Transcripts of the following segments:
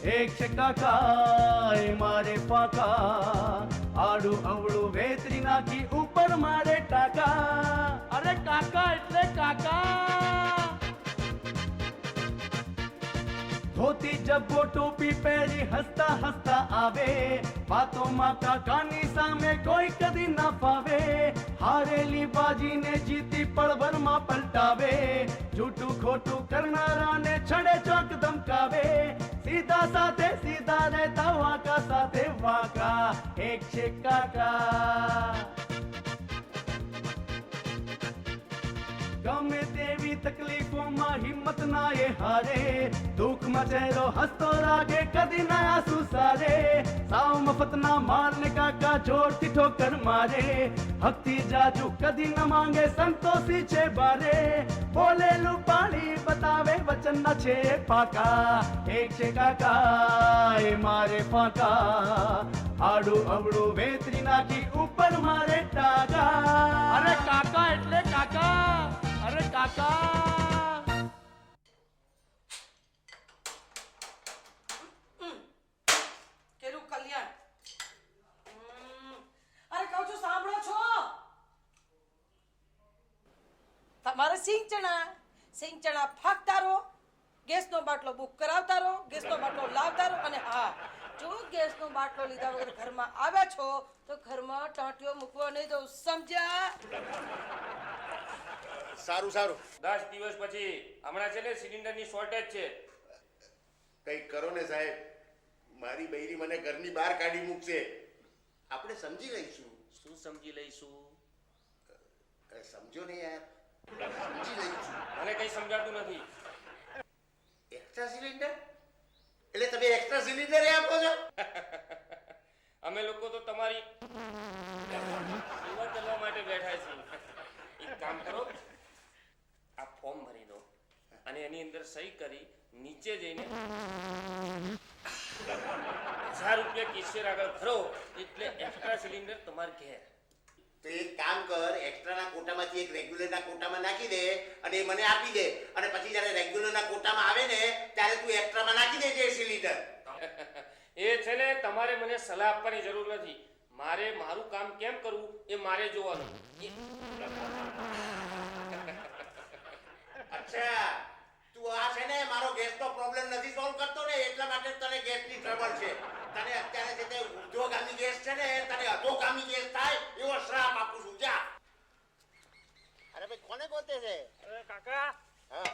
એક છે કાકા એ મારે પાકા, આડું અવળું વેતરી નાખી ઉપર મારે ટાકા. અરે કાકા એટલે કાકા. ધોતી જબ્બો ટોપી પહેરી હસતા હસતા આવે, વાતોમાં કાકાની સામે કોઈ કદી ના ફાવે. હારેલી બાજીને જીતી પળભરમાં પલટાવે, જૂઠું ખોટું કરનારાને છડે ચોક ધમકાવે. સીધા સાથે સીધા રહેતા વાંકા સાથે વાંકા, એક છે કાકા. ગમે તેવી તકલીફોમાં હિંમત ના એ હારે, દુઃખમાં ચહેરો હસતો લાગે કદી ના આંસુ સારે. સાવ મફતના મારને કાકા જોરથી ઠોકર મારે, હકથી જાજુ કદી ન માંગે સંતોષી છે બારે. બોલેલું પાણી બતાવે વચનના છે પાકા, એક છે કાકા એ મારે ફાકા, આડું અવળું વેતરી નાખી ઉપર મારે ટાકા. અરે કાકા એટલે કાકા. અરે કાકા. કેરું કલ્યાણ. અરે કહું છું સાંભળો છો? તમારે સિંગ ચણા ફાકતા રહો, ગેસનો બાટલો બુક કરાવતા રહો, ગેસનો બાટલો લાવતા રહો. અને હા, જો ગેસનો બાટલો લીધા વગર ઘરમાં આવ્યા છો તો ઘરમાં ટાંટીઓ મૂકવા નહીં દઉં, સમજ્યા? સારું સારું 10 દિવસ પછી હમણાં છે ને સિલિન્ડરની શોર્ટેજ છે. કંઈક કરો ને સાહેબ, મારી બૈરી મને ઘરની બહાર કાઢી મૂકશે. આપણે સમજી લઈશું. શું સમજી લઈશું? સમજો ને યાર, સમજી લઈશું. મને કઈ સમજાતું નથી. એક્સ્ટ્રા સિલિન્ડર એટલે તમે એક્સ્ટ્રા સિલિન્ડર આપો છો? અમે લોકો તો તમારી સેવા કરવા માટે બેઠા છીએ. એક કામ કરો, આ ફોર્મ ભરી દો અને એની અંદર સહી કરી નીચે જઈને 1000 રૂપિયા કેશિયર આગળ ભરો એટલે એક્સ્ટ્રા સિલિન્ડર તમારે ઘેર. તો એક કામ કર, એક્સ્ટ્રાના કોટામાંથી એક રેગ્યુલરના કોટામાં નાખી દે અને એ મને આપી દે, અને પછી જ્યારે રેગ્યુલરના કોટામાં આવે ને ત્યારે તું એક્સ્ટ્રામાં નાખી દેજે સિલિન્ડર. એ છે ને, તમારે મને સલાહ આપવાની જરૂર નથી. મારે મારું કામ કેમ કરવું એ મારે જોવાનું. અચ્છા, તું આ છે ને મારો ગેસનો પ્રોબ્લેમ નથી સોલ્વ કરતો ને, એટલા માટે તને ગેસની ટ્રબલ છે. તને અત્યારે છે તે ઉદ્યોગામી ગેસ છે ને, તને અધોગામી ગેસ થાય એવો શ્રાપ આપું છું. જા. અરે ભાઈ, કોને ગોતે છે? અરે કાકા, હા,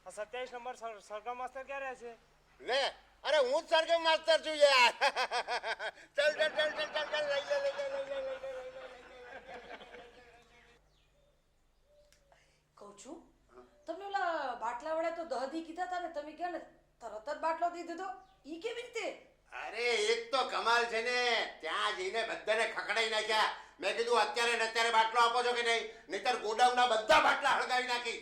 27 નંબર સરગમ માસ્ટર ક્યાં રહે છે? લે, અરે હું જ સરગમ માસ્ટર છું યાર. ચલ ચલ ચલ ચલ ચલ ચલ, લઈ લે લઈ લે લઈ લે લઈ લે. કહું છું, તમને ઓલા બાટલા વડે તો દહદી કીધા હતા ને, તમે ગયા ને તરત જ બાટલો દઈ દીધો, ઈ કેવી રીતે? અરે એક તો કમાલ છે ને, ત્યાં જઈને બધાને ખકડાઈ નાખ્યા. મેં કીધું અત્યારે ને અત્યારે બાટલો આપો છો કે નહીં, નહીતર ગોડાઉનના બધા બાટલા હળગાવી નાખી.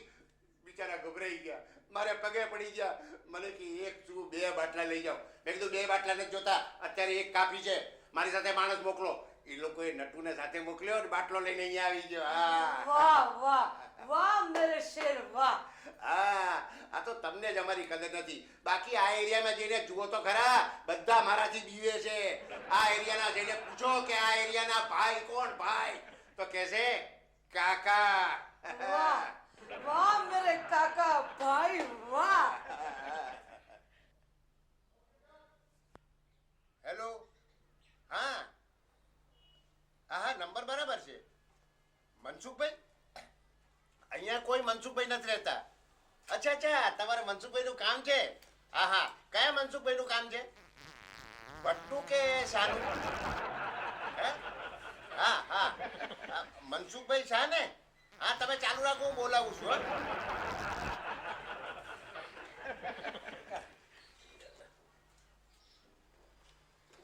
બિચારા ગભરાઈ ગયા, મારે પગે પડી ગયા. મને કે એક શું 2 બાટલા લઈ જાઓ. મેં કીધું 2 બાટલા નથી જોતા, અત્યારે એક કાફી છે. મારી સાથે માણસ મોકલો. એ લોકોએ નટુને સાથે મોકલ્યો અને બાટલો લઈને અહીંયા આવી ગયો. હા વાહ વાહ વાહ મેરે શેર વાહ. હા, આ તો તમને જ અમારી કદર નથી. બાકી આ એરિયામાં જઈને જુઓ તો ખરા, બધા મારાથી બીવે છે. આ એરિયાના જઈને પૂછો કે આ એરિયાના ભાઈ કોણ, ભાઈ તો કહેશે કાકા. વાહ વાહ મેરે કાકા ભાઈ વાહ. હેલો, હા હા, નંબર બરાબર છે. મનસુખભાઈ? અહીંયા કોઈ મનસુખભાઈ નથી રહેતા. અચ્છા અચ્છા, તમારે મનસુખભાઈનું કામ છે? હા હા, કયા મનસુખભાઈનું કામ છે? પટ્ટુ કે શાનું? હે? હા હા, મનસુખભાઈ શાહ ને? હા, તમે ચાલુ રાખો, હું બોલાવું છું.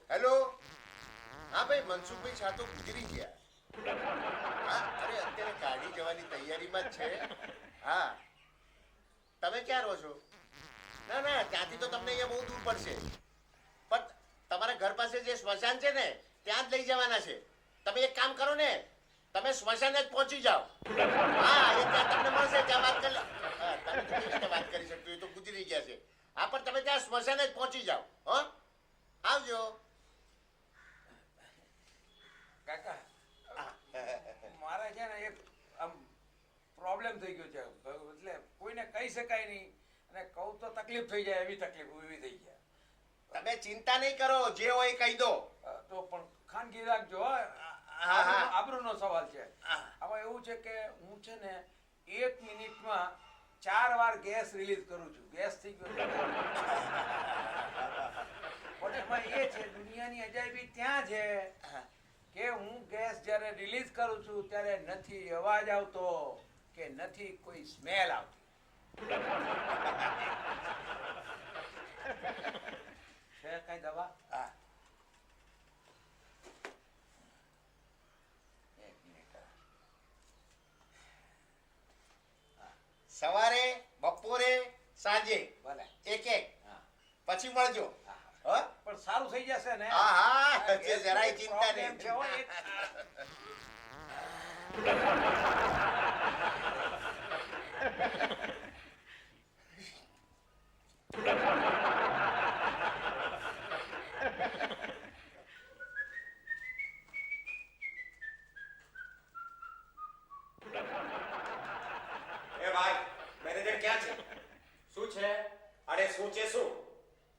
હેલો, હા ભાઈ, મનસુખભાઈ શાહ તો ગુજરી ગયા. હા, અરે અત્યારે કાઢી જવાની તૈયારીમાં જ છે. હા, તમે ક્યાં રહો છો? ના ના, ત્યાંથી તો તમને અહીંયા બહુ દૂર પડશે. પણ તમારા ઘર પાસે જે સ્મશાન છે ને, ત્યાં જ લઈ જવાના છે. તમે એક કામ કરો ને, તમે સ્મશાને જ પહોંચી જાઓ. હા, એ ત્યાં તમને મળશે, ત્યાં વાત કરી લો. હા, તમે તો કેવી રીતે વાત કરી શકતો, એ તો ગુજરી ગયા છે. હા, પણ તમે ત્યાં સ્મશાને જ પહોંચી જાઓ. હો, આવજો. કાકા મારે છે ને એક આમ પ્રોબ્લેમ થઈ ગયો છે, એટલે કોઈને કહી શકાય નહીં, અને કહું તો તકલીફ થઈ જાય એવી તકલીફ ઊભી થઈ જાય. તમે ચિંતા નહીં કરો, જે હોય એ કહી દો. તો પણ ખાનગી રાખજો હો. હા, હા. આબરૂનો સવાલ છે. આમાં એવું છે કે હું છે ને 1 મિનિટમાં 4 વાર ગેસ રિલીઝ કરું છું. ગેસ થઈ ગયો છે. પણ એમાં એ છે, દુનિયાની અજાયબી ત્યાં છે કે હું ગેસ જ્યારે રિલીઝ કરું છું ત્યારે નથી અવાજ આવતો કે નથી કોઈ સ્મેલ આવતી. છે કઈ દવા? હા, 1 મિનિટ. સવારે, બપોરે, સાંજે ભલે. એક હા. પછી મળજો. હો? પણ સારું થઈ જશે ને? હા, હા, આ તે જરાય ચિંતા problem નહીં. છે હો એક. એ ભાઈ, મેનેજર ક્યાં છે? શું છે? અરે શું છે શું?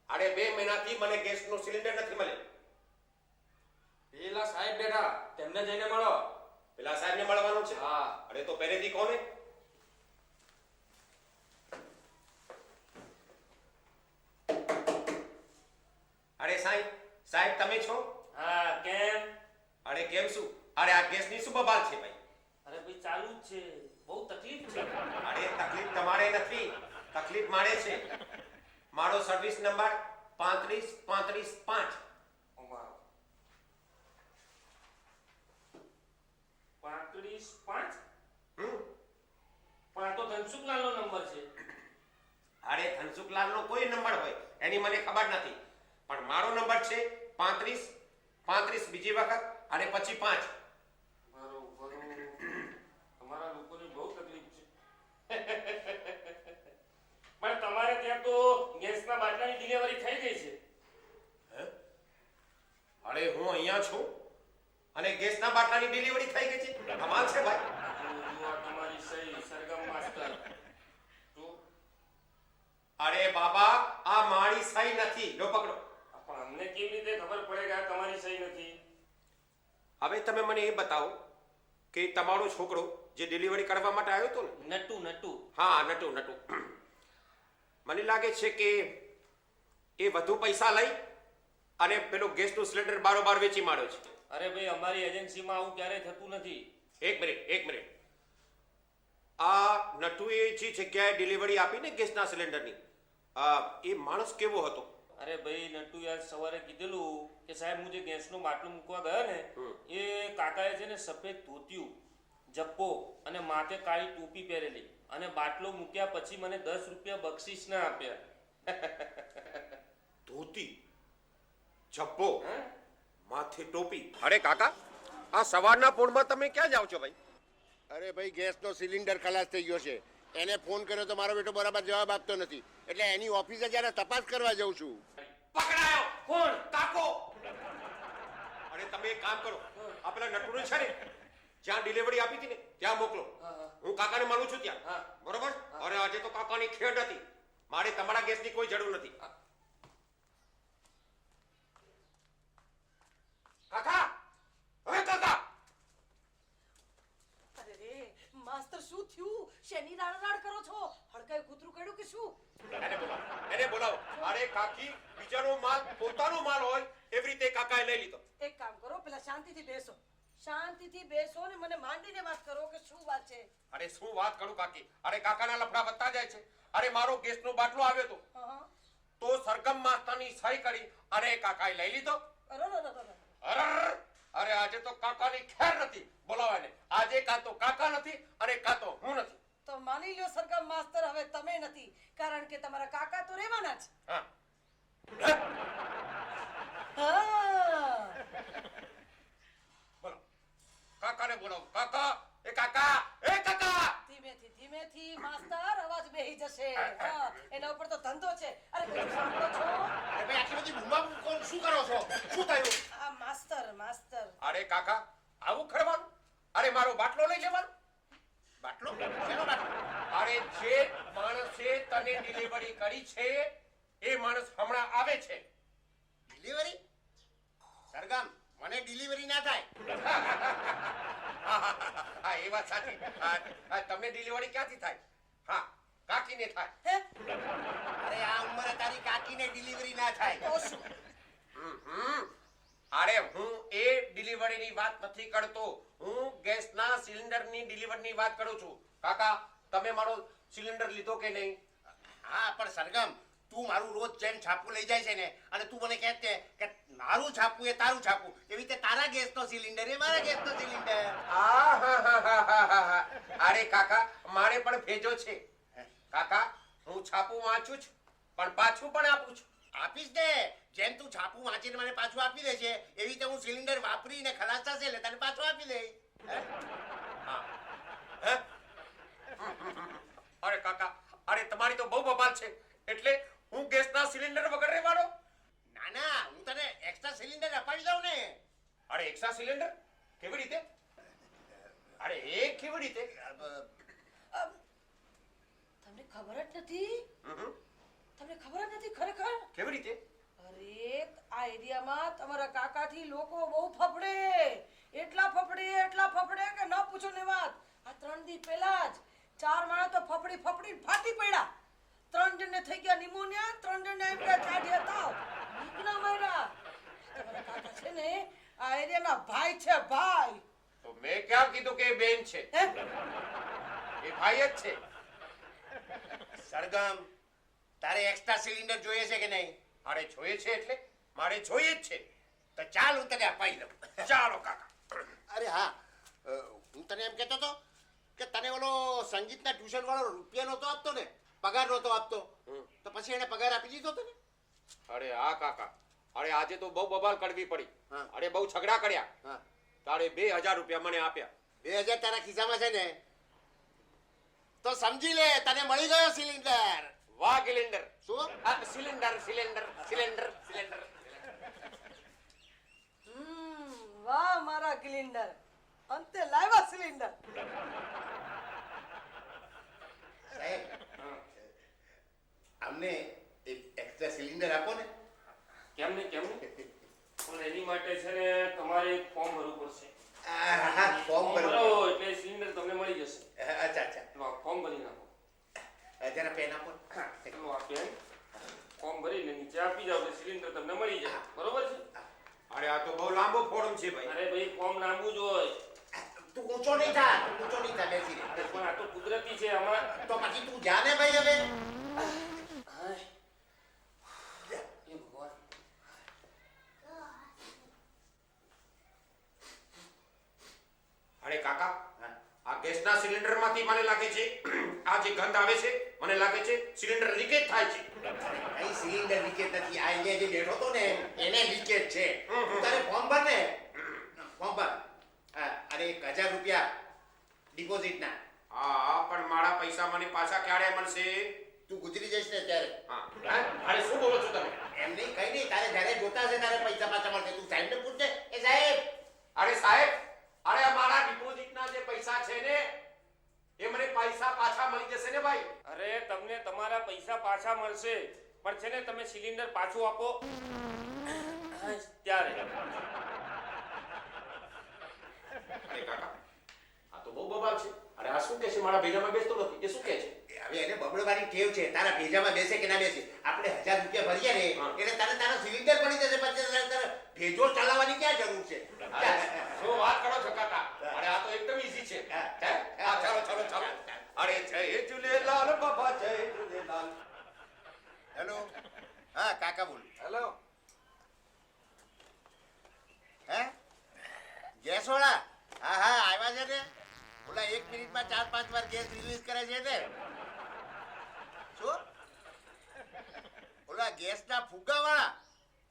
અરે 2 મહિનાથી મને ગેસનો સિલિન્ડર નથી મળ્યો. પેલા સાહેબ બેઠા, તેમને જઈને મળો. પેલા સાહેબને મળવાનું છે? હા. અરે તો પહેલેથી કોને? અરે સાહેબ, સાહેબ તમે છો? હા, કેમ? અરે કેમ શું? અરે આ ગેસની શું બબાલ છે ભાઈ? અરે ભાઈ ચાલુ જ છે, બહુ તકલીફ છે. અરે તકલીફ તમારે નથી, તકલીફ મારે છે. મારો સર્વિસ નંબર 35 અમારો 35 હમ પણ આ તો ધનસુખલાલનો નંબર છે. અરે ધનસુખલાલનો કોઈ નંબર હોય એની મને ખબર નથી, પણ મારો નંબર છે 35 બીજી વખત અને પછી 5. તમારા લોકોની બહુ તકલીફ છે. પણ તમારે ત્યાં તો ગેસના બાટલાની ડિલિવરી થઈ ગઈ છે. અરે હું અહીંયા છું અને ગેસના બાટલાની ડિલિવરી થઈ ગઈ છે? કમાલ છે ભાઈ. જો આ તમારી સહી સરગમ માસ્ટર. જો અરે બાબા, આ મારી સહી નથી. લો પકડો. પણ અમને કેવી રીતે ખબર પડે કે આ તમારી સહી નથી? હવે તમે મને એ બતાવો કે તમારો છોકરો જે ડિલિવરી કરવા માટે આવ્યો હતો ને, નટુ હા નટુ, મને લાગે છે કે એ વધુ પૈસા લઈ અને પેલો ગેસનું સિલિન્ડર બારોબાર વેચી માંડ્યો છે. અરે ભાઈ, અમારી એજન્સીમાં આવું ક્યારેય થતું નથી. એક મિનિટ. આ નટુએ જે જગ્યાએ ડિલિવરી આપી ને ગેસના સિલિન્ડરની, એ માણસ કેવો હતો? અરે ભાઈ, નટુ યાર સવારે કીધેલું કે સાહેબ હું જે ગેસનો બાટલો મૂકવા ગયો ને, એ કાકાએ છે ને સફેદ ધોતિયું, જપ્પો અને માથે કાળી ટોપી પહેરેલી, અને બાટલો મૂક્યા પછી મને 10 રૂપિયા બક્ષિસના આપ્યા. ધોતી, જબ્બો, માથે ટોપી. અરે કાકા, આ સવારના પોળમાં તમે ક્યાં જાઓ છો ભાઈ? અરે ભાઈ, ગેસનો સિલિન્ડર ખલાસ થઈ ગયો છે. એને ફોન કર્યો તો મારો બેટો બરાબર જવાબ આપતો નથી, એટલે એની ઓફિસે જયારે તપાસ કરવા જાઉં છું. પકડાયો. કોણ? કાકો. અરે તમે એક કામ કરો, આ પેલા નટુને છે ને જ્યાં ડિલિવરી આપી હતી ને ત્યાં મોકલો. હું કાકાને મળું છું ત્યાં. બરોબર? અરે આજે તો કાકાની ખેડ હતી. મારે તમારા ગેસની કોઈ જરૂર નથી. કાકા, હવે કાકા. અરે રે માસ્ટર, શું થયું? શેની રાડ કરો છો? હડકાઈ કૂતરું કર્યું કે શું? એને બોલાવો. અરે કાકી, બીજાનો માલ પોતાનો માલ હોય એવી રીતે કાકાએ લઈ લીધો. એક કામ કરો, પેલા શાંતિથી બેસો ને મને માંડીને વાત કરો કે શું વાત છે. અરે શું વાત કરું કાકી? અરે કાકાના લફડા વધતા જાય છે. અરે મારો ગેસનો બાટલો આવ્યો તો હા. તો સરગમ માસ્તાની સહી કરી અને કાકાએ લઈ લીધો. અરે આજે તો કાકાની ખેર નથી. બોલાવો એને. આજે કાં તો કાકા નથી અને કાં તો હું નથી. તો માની લ્યો સરગમ માસ્તર, હવે તમે નથી, કારણ કે તમારા કાકા તો રહેવાના જ. હા. હા. બોલો. કાકાને બોલાવો. કાકા, એ કાકા, એ કાકા. ધીમેથી માસ્તર, અવાજ હા, એના ઉપર તો ધંધો છે. અરે પેલું સાંભળો છો? અરે ભાઈ આટલી બધી બૂમા કોણ શું કરો છો? શું થયું? આ માસ્તર. અરે કાકા આવું ખરવાનું? અરે મારો બાટલો લઈ લેવાનો. બાટલો? શેનો બાટલો? અરે જે માણસે તને ડિલિવરી કરી છે એ માણસ હમણાં આવે છે. ડિલિવરી? સરગમ, મને ડિલિવરી ના થાય. હા એ વાત સાચી. તમને ડિલિવરી ક્યાંથી થાય? હા કાકીને થાય. હે? અરે આ ઉંમરે તારી કાકીને ડિલિવરી ના થાય. તો શું? અરે હું એ ડિલિવરીની વાત નથી કરતો, હું ગેસના સિલિન્ડરની ડિલિવરીની વાત કરું છું. કાકા તમે મારો સિલિન્ડર લીધો કે નહીં? હા પણ સરગમ, તું મારું રોજ ચેન છાપું લઈ જાય છે ને, અને તું મને કહે છે કે મારું છાપું એ તારું છાપું, એવી રીતે તારા ગેસનો સિલિન્ડર એ મારા ગેસનો સિલિન્ડર. આહાહાહાહાહા. અરે કાકા મારે પણ ભેજો છે. કાકા હું છાપું વાંચું છું પણ પાછું પણ આપું છું. આપીશ ને, જેમ તું છાપું વાંચીને મને પાછું આપી દે છે એવી રીતે હું સિલિન્ડર વાપરીને ખલાસ થશે એટલે તને પાછું આપી દઈશ. હે? અરે કાકા અરે તમારી તો બહુ બબાલ છે, એટલે હું ગેસના સિલિન્ડર વગર રહેવાનો? ના ના, હું તને એક્સ્ટ્રા સિલિન્ડર અપાવી દઉં ને. અરે એક્સ્ટ્રા સિલિન્ડર કેવી રીતે? અરે એ કેવી રીતે? તમને ખબર જ નથી? હમ. તમને ખબર જ નથી ખરેખર? કેવી રીતે? અરે આ એરિયામાં તમારા કાકાથી લોકો બહુ ફફડે, એટલા ફફડે કે ન પૂછો ને વાત. આ 3 દી પહેલા જ 4 માણસ તો ફફડીને ફાટી પડ્યા. 3 જણને થઈ ગયા નિમોનિયા, 3 જણને એમ કે ચાઢિયા તાવ. નીકળા માર્યા. તમારા કાકા છે ને આ એરિયાના ભાઈ છે, ભાઈ. તો મેં ક્યાં કીધું કે એ બેન છે? હે? એ ભાઈ જ છે. સરગમ, તારે એક્સ્ટ્રા સિલિન્ડર જોઈએ છે કે નહીં? અરે જોઈએ છે એટલે મારે જોઈએ જ છે. તો ચાલ હું તને અપાવી દઉં. ચાલો કાકા. અરે હા, હું તને એમ કહેતો હતો કે તને ઓલો સંગીતના ટ્યુશન વાળો રૂપિયા નહોતો આપતો ને, પગાર નહોતો આપતો, તો પછી એને પગાર આપી દીધો તને? અરે હા કાકા, અરે આજે તો બહુ બબાલ કરવી પડી. હા. અરે બહુ ઝઘડા કર્યા. હા, તારે 2000 રૂપિયા મને આપ્યા. 2000 તારા ખિસ્સામાં છે ને, તો સમજી લે તને મળી ગયો સિલિન્ડર. વાહ સિલિન્ડર. શું? સિલિન્ડર. વાહ મારા સિલિન્ડર, અંતે લાવ્યા સિલિન્ડર. સાહેબ, અમને એક એક્સ્ટ્રા સિલિન્ડર આપો ને. કેમ નહીં પણ એની માટે છે ને તમારે એક ફોર્મ ભરવું પડશે. હા, ફોર્મ ભરો ભરો. એટલે સિલિન્ડર તમને મળી જશે. અચ્છા. લો આ ફોર્મ ભરી નાખો. જરા પેન આપો. લો આ પેન, ફોર્મ ભરીને નીચે આપી જાવ એટલે સિલિન્ડર તમને મળી જાય. બરોબર છે? અરે આ તો બહુ લાંબો ફોરમ છે ભાઈ. અરે ભાઈ ફોર્મ લાંબુ જ હોય. તું ઊંચો નહીં થા, બેસી રહે. અરે પણ આ તો કુદરતી છે આમાં. તો પછી તું જાને ભાઈ હવે. હાય. એ ભગવાન. અરે કાકા આ ગેસના સિલિન્ડરમાંથી મને લાગે છે આ જે ગંધ આવે છે, મને લાગે છે સિલિન્ડર લીકેજ થાય છે. કઈ સિલિન્ડર લીકેજ નથી. આ અહીંયા જે બેઠો તો ને એને લીકેજ છે. તું તારે ફોર્મ ભર ને. ફોર્મ ભર. અરે 1000 રૂપિયા ડિપોઝિટના. હા પણ મારા પૈસા મને પાછા ક્યારે મળશે? તું ગુજરી જઈશ ને ત્યારે. હા. અરે શું બોલો છો તમે? એમ નહીં, કઈ નહીં, તારે જ્યારે જોતા હશે ત્યારે પૈસા પાછા મળશે. તું સાહેબને પૂછજે. એ સાહેબ, અરે સાહેબ, અરે મારા ડિપોઝિટના જે પૈસા છે ને એ મને પૈસા પાછા મળી જશે ને ભાઈ? અરે તમને તમારા પૈસા પાછા મળશે, પણ છે ને તમે સિલિન્ડર પાછું આપો ત્યારે. અરે કાકા આ તો બહુ બબાલ છે. અરે આ શું કહે છે? મારા ભેજામાં બેસતો નથી. એ શું કહે છે? હવે એને બબડવાની ટેવ છે. તારા ભેજામાં બેસે કે ના બેસે, આપણે 1000 રૂપિયા ભરીએ ને એટલે તારે તારા સિલિન્ડર પડી જશે. પછી તારે ભેજો ચલાવવાની ક્યાં જરૂર છે? શું વાત કરો છો કાકા? અરે આ તો એકદમ ઈઝી છે. ચાલો. અરે જય ઝૂલેલાલ બાબા, જય ઝૂલેલાલ. હેલો. હા કાકા બોલ. હેલો. હે ગેસ વાળા? હા આવ્યા છે ને. ઓલા 1 મિનિટમાં 4-5 વાર ગેસ રિલીઝ કરે છે ને. શું? ઓલા ગેસના ફુગ્ગા વાળા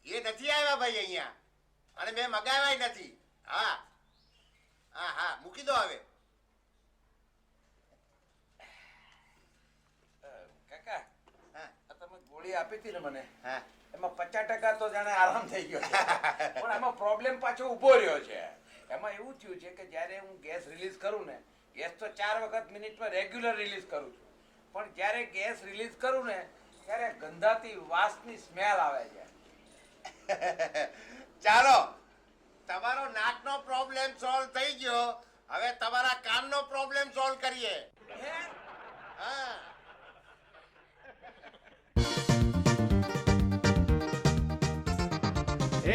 એ નથી આવ્યા ભાઈ અહીંયા, અને મેં મગાવ્યા નથી. હા મૂકી દો હવે. કાકા આપી હતી ને મને હા એમાં 50% તો જાણે આરામ થઈ ગયો છે પણ એમાં પ્રોબ્લેમ પાછો ઊભો રહ્યો છે. એમાં એવું થયું છે કે જ્યારે હું ગેસ રિલીઝ કરું ને, ગેસ તો 4 વખત મિનિટમાં રેગ્યુલર રિલીઝ કરું છું, પણ જ્યારે ગેસ રિલીઝ કરું ને ત્યારે ગંધાતી વાસની સ્મેલ આવે છે. ચાલો તમારો નાકનો પ્રોબ્લેમ સોલ્વ થઈ ગયો. હવે તમારા કાનનો પ્રોબ્લેમ સોલ્વ કરીએ. હા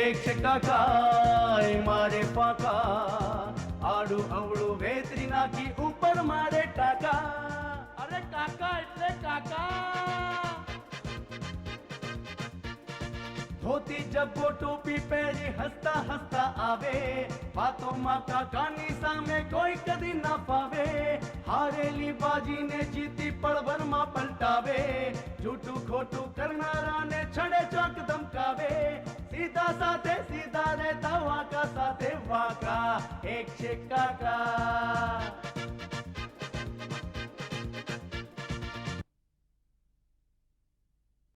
એક છે કાકા એ મારે પાકા, આડું અવળું વેતરી નાખી ઉપર મારે ટાકા. અરે કાકા એટલે કાકા. ધોતી જબ્બો ટોપી પહેરી હસતા હસતા આવે, વાતોમાં કાકાની સામે કોઈ કદી ના ફાવે. હારેલી બાજીને જીતી પળભરમાં પલટાવે, જૂઠું ખોટું કરનારાને છડે ચોક ધમકાવે. સીધા સાથે